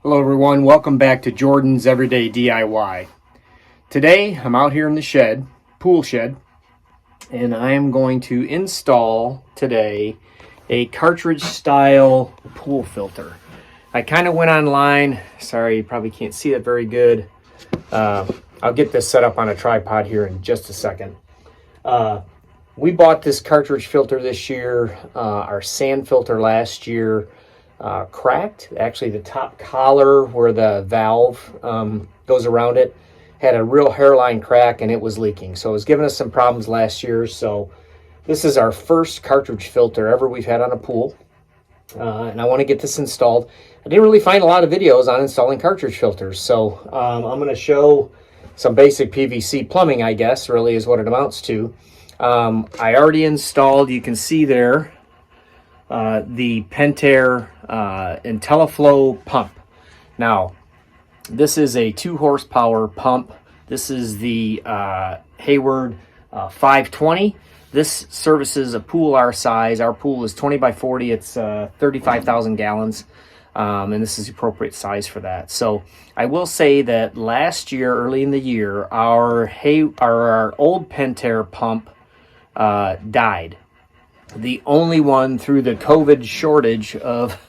Hello everyone, welcome back to Jordan's Everyday DIY. Today I'm out here in the shed, pool shed, and I am going to install today a cartridge style pool filter. I kind of went online, sorry you probably can't see it very good. I'll get this set up on a tripod here in just a second. We bought this cartridge filter this year, our sand filter last year cracked. Actually, the top collar where the valve goes around it had a real hairline crack and it was leaking. So it was giving us some problems last year. So this is our first cartridge filter ever we've had on a pool. And I want to get this installed. I didn't really find a lot of videos on installing cartridge filters. So I'm going to show some basic PVC plumbing, I guess, really is what it amounts to. I already installed, you can see there, the Pentair IntelliFlow pump. Now, this is a 2 horsepower pump. This is the Hayward 520. This services a pool our size. Our pool is 20 by 40. It's 35,000 gallons. And this is the appropriate size for that. So I will say that last year, early in the year, our old Pentair pump died. The only one through the COVID shortage of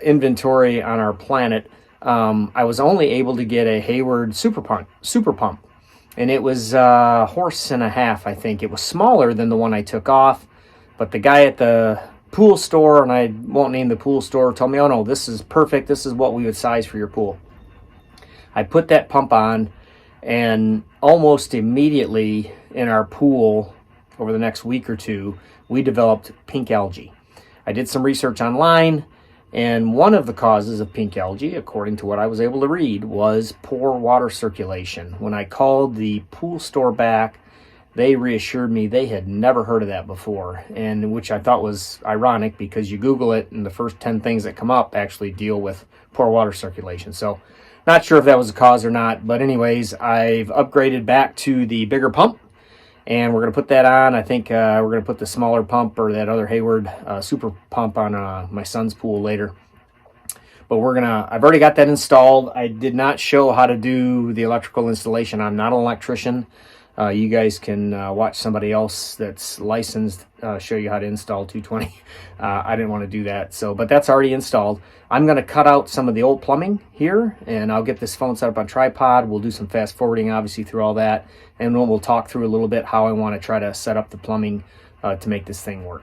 inventory on our planet. I was only able to get a Hayward super pump, and it was a horse and a half, I think. It was smaller than the one I took off, but the guy at the pool store, and I won't name the pool store, told me, oh no, this is perfect. This is what we would size for your pool. I put that pump on, and almost immediately in our pool, over the next week or two, we developed pink algae. I did some research online, and one of the causes of pink algae, according to what I was able to read, was poor water circulation. When I called the pool store back, they reassured me they had never heard of that before, and which I thought was ironic because you Google it and the first 10 things that come up actually deal with poor water circulation. So not sure if that was the cause or not, but anyways, I've upgraded back to the bigger pump. And we're going to put that on. I think we're going to put the smaller pump or that other Hayward super pump on my son's pool later. But I've already got that installed. I did not show how to do the electrical installation. I'm not an electrician. You guys can watch somebody else that's licensed show you how to install 220. I didn't want to do that. But that's already installed. I'm going to cut out some of the old plumbing here, and I'll get this phone set up on tripod. We'll do some fast forwarding, obviously, through all that. And then we'll talk through a little bit how I want to try to set up the plumbing to make this thing work.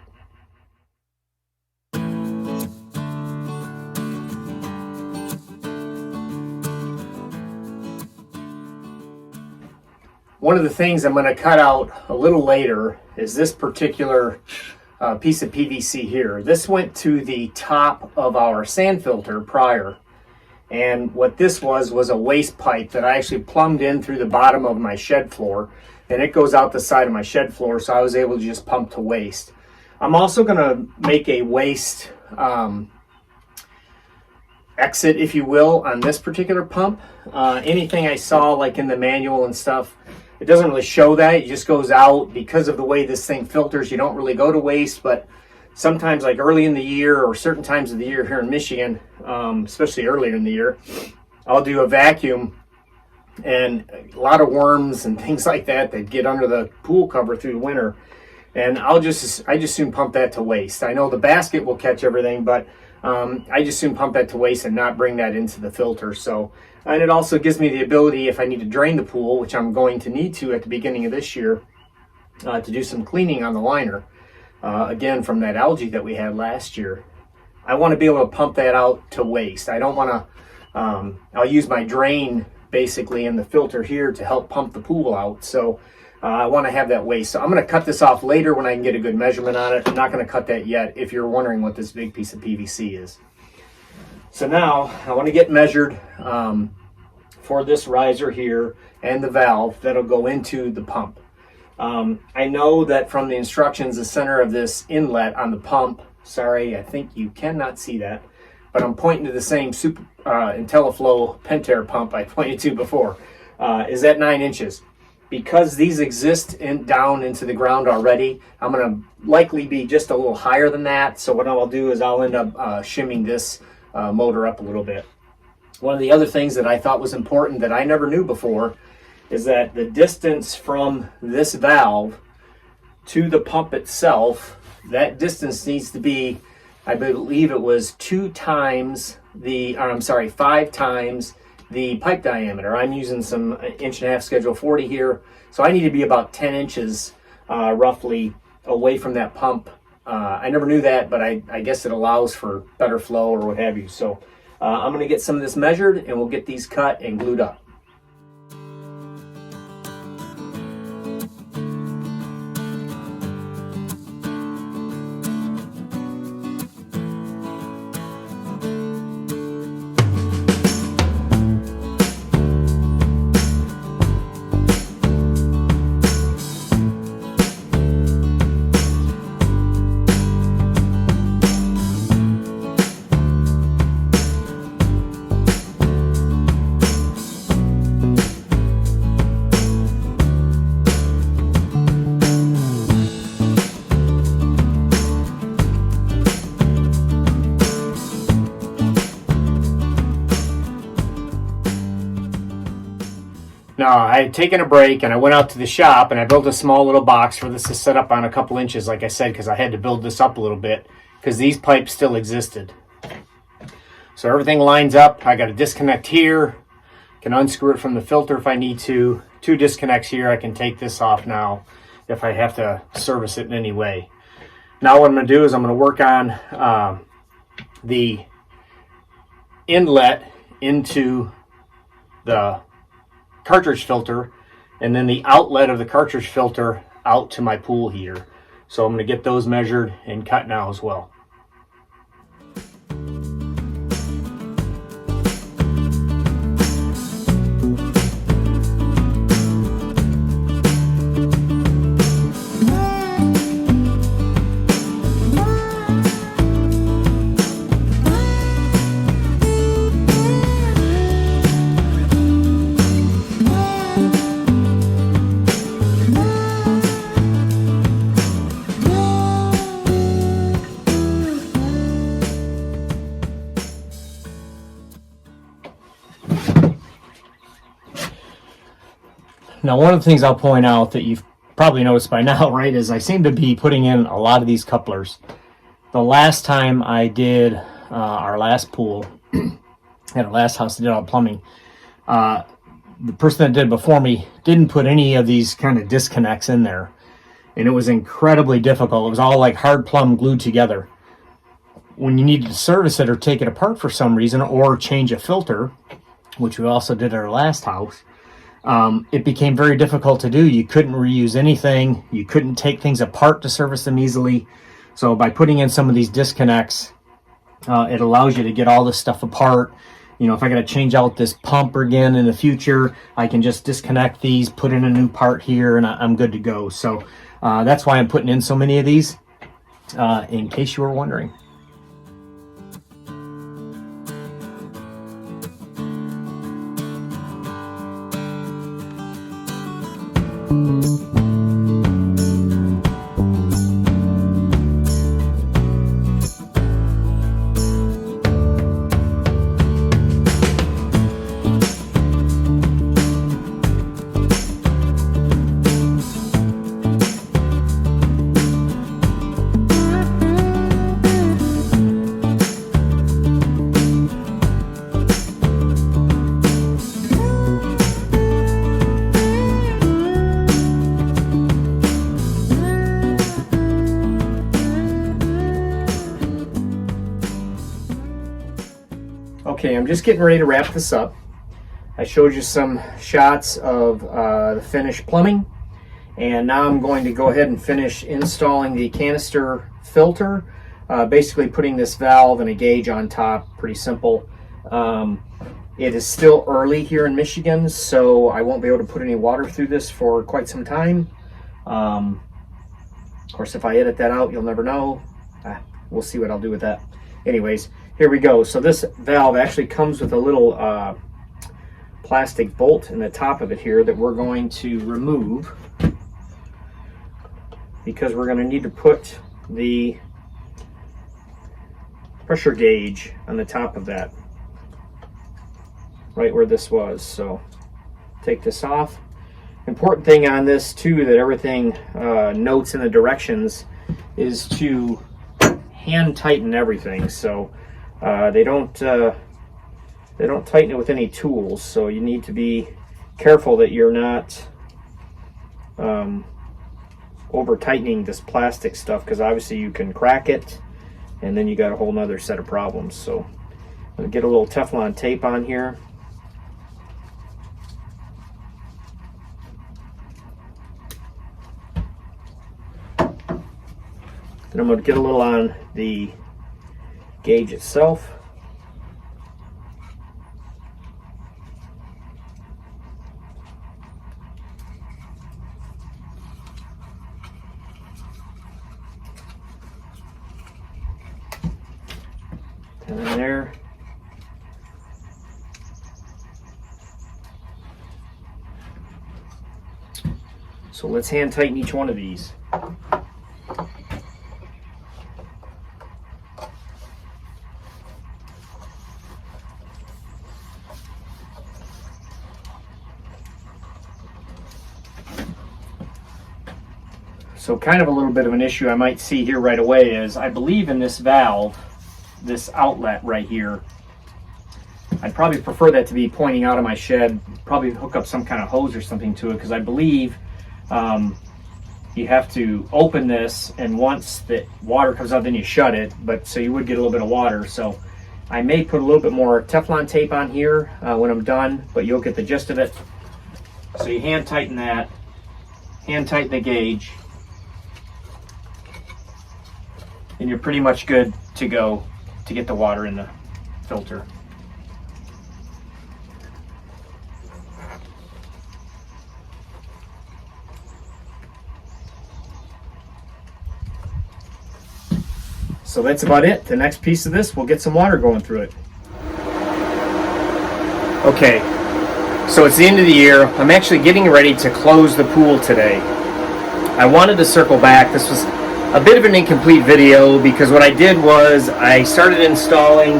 One of the things I'm going to cut out a little later is this particular piece of PVC here. This went to the top of our sand filter prior. And what this was a waste pipe that I actually plumbed in through the bottom of my shed floor. And it goes out the side of my shed floor, so I was able to just pump to waste. I'm also going to make a waste exit, if you will, on this particular pump. Anything I saw like in the manual and stuff, it doesn't really show that. It just goes out. Because of the way this thing filters, you don't really go to waste, but sometimes like early in the year or certain times of the year here in Michigan, especially earlier in the year, I'll do a vacuum, and a lot of worms and things like that get under the pool cover through the winter. And I just soon pump that to waste. I know the basket will catch everything, but I just soon pump that to waste and not bring that into the filter. So, and it also gives me the ability, if I need to drain the pool, which I'm going to need to at the beginning of this year, to do some cleaning on the liner. Again, from that algae that we had last year. I want to be able to pump that out to waste. I don't want to, I'll use my drain basically in the filter here to help pump the pool out. So I want to have that waste. So I'm going to cut this off later when I can get a good measurement on it. I'm not going to cut that yet if you're wondering what this big piece of PVC is. So now I want to get measured for this riser here and the valve that'll go into the pump. I know that from the instructions, the center of this inlet on the pump, sorry, I think you cannot see that, but I'm pointing to the same IntelliFlow Pentair pump I pointed to before, is at 9 inches. Because these exist down into the ground already, I'm going to likely be just a little higher than that. So what I'll do is I'll end up shimming this motor up a little bit. One of the other things that I thought was important that I never knew before is that the distance from this valve to the pump itself, that distance needs to be, I believe it was 5 times the pipe diameter. I'm using some 1.5 inch schedule 40 here, so I need to be about 10 inches roughly away from that pump. I never knew that, but I guess it allows for better flow or what have you. So I'm going to get some of this measured, and we'll get these cut and glued up. Now, I had taken a break and I went out to the shop and I built a small little box for this to set up on a couple inches, like I said, because I had to build this up a little bit because these pipes still existed. So everything lines up. I got a disconnect here. Can unscrew it from the filter if I need to. 2 disconnects here. I can take this off now if I have to service it in any way. Now what I'm going to do is I'm going to work on the inlet into the cartridge filter, and then the outlet of the cartridge filter out to my pool heater. So I'm going to get those measured and cut now as well. Now, one of the things I'll point out that you've probably noticed by now, right, is I seem to be putting in a lot of these couplers. The last time I did our last pool, at our last house, I did all plumbing, the person that did before me didn't put any of these kind of disconnects in there. And it was incredibly difficult. It was all like hard plumb glued together. When you needed to service it or take it apart for some reason or change a filter, which we also did at our last house, it became very difficult to do. You couldn't reuse anything. You couldn't take things apart to service them easily. So by putting in some of these disconnects, it allows you to get all this stuff apart. You know, if I got to change out this pump again in the future, I can just disconnect these, put in a new part here, and I'm good to go. So that's why I'm putting in so many of these, in case you were wondering. Okay, I'm just getting ready to wrap this up. I showed you some shots of the finished plumbing, and now I'm going to go ahead and finish installing the canister filter, basically putting this valve and a gauge on top. Pretty simple. It is still early here in Michigan, so I won't be able to put any water through this for quite some time. Of course, if I edit that out, you'll never know. We'll see what I'll do with that. Anyways, here we go. So this valve actually comes with a little plastic bolt in the top of it here that we're going to remove because we're going to need to put the pressure gauge on the top of that. right where this was. So take this off. Important thing on this too, that everything notes in the directions, is to hand tighten everything. So they don't tighten it with any tools. So you need to be careful that you're not over tightening this plastic stuff, because obviously you can crack it and then you got a whole nother set of problems. So I'm going to get a little Teflon tape on here. Then I'm going to get a little on the gauge itself. And there. So let's hand tighten each one of these. So kind of a little bit of an issue I might see here right away is, I believe in this valve, this outlet right here, I'd probably prefer that to be pointing out of my shed. Probably hook up some kind of hose or something to it, because I believe you have to open this, and once the water comes out, then you shut it. But so you would get a little bit of water. So I may put a little bit more Teflon tape on here when I'm done, but you'll get the gist of it. So you hand tighten that, hand tighten the gauge, and you're pretty much good to go to get the water in the filter. So that's about it. The next piece of this, we'll get some water going through it. Okay, so it's the end of the year. I'm actually getting ready to close the pool today. I wanted to circle back. This was a bit of an incomplete video, because what I did was I started installing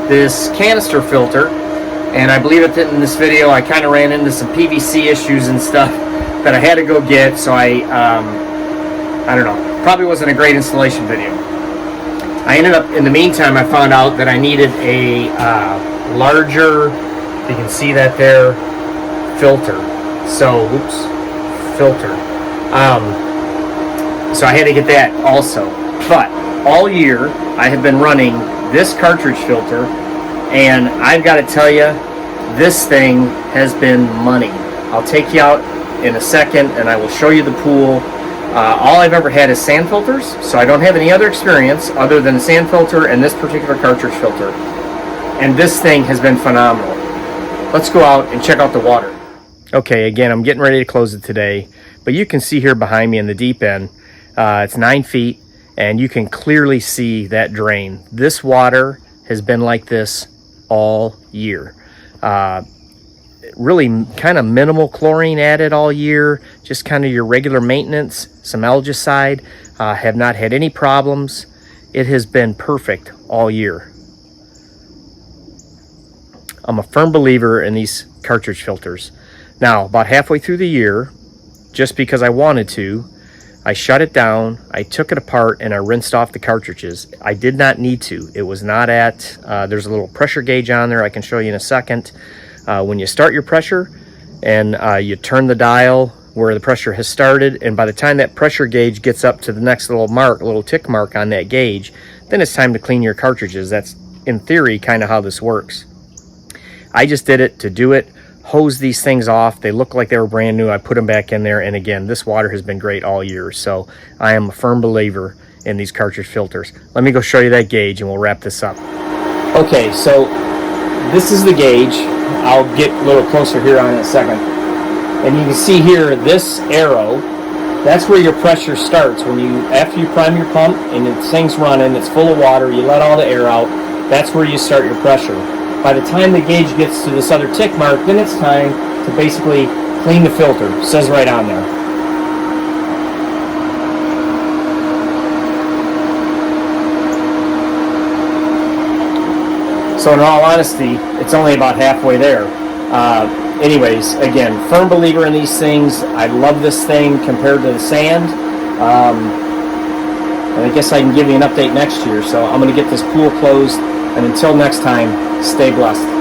this canister filter, and I believe in this video I kind of ran into some PVC issues and stuff that I had to go get. So I don't know, probably wasn't a great installation video. I ended up, in the meantime, I found out that I needed a larger, you can see that there, filter. So, filter. So I had to get that also. But all year I have been running this cartridge filter, and I've got to tell you, this thing has been money. I'll take you out in a second and I will show you the pool. All I've ever had is sand filters, so I don't have any other experience other than a sand filter and this particular cartridge filter. And this thing has been phenomenal. Let's go out and check out the water. Okay, again, I'm getting ready to close it today, but you can see here behind me in the deep end, it's 9 feet, and you can clearly see that drain. This water has been like this all year. Really kind of minimal chlorine added all year, just kind of your regular maintenance, some algicide. Have not had any problems. It has been perfect all year. I'm a firm believer in these cartridge filters. Now, about halfway through the year, just because I wanted to, I shut it down, I took it apart, and I rinsed off the cartridges. I did not need to. It was not at, there's a little pressure gauge on there I can show you in a second. When you start your pressure and you turn the dial where the pressure has started, and by the time that pressure gauge gets up to the next little mark, little tick mark on that gauge, then it's time to clean your cartridges. That's, in theory, kind of how this works. I just did it to do it. Hose these things off. They look like they were brand new. I put them back in there, and again, this water has been great all year. So I am a firm believer in these cartridge filters. Let me go show you that gauge and we'll wrap this up. Okay, so this is the gauge. I'll get a little closer here on in a second. And you can see here this arrow, that's where your pressure starts. When you, after you prime your pump and the thing's running, it's full of water, you let all the air out, that's where you start your pressure. By the time the gauge gets to this other tick mark, then it's time to basically clean the filter. It says right on there. So in all honesty, it's only about halfway there. Anyways, again, firm believer in these things. I love this thing compared to the sand. And I guess I can give you an update next year. So I'm going to get this pool closed. And until next time, stay blessed.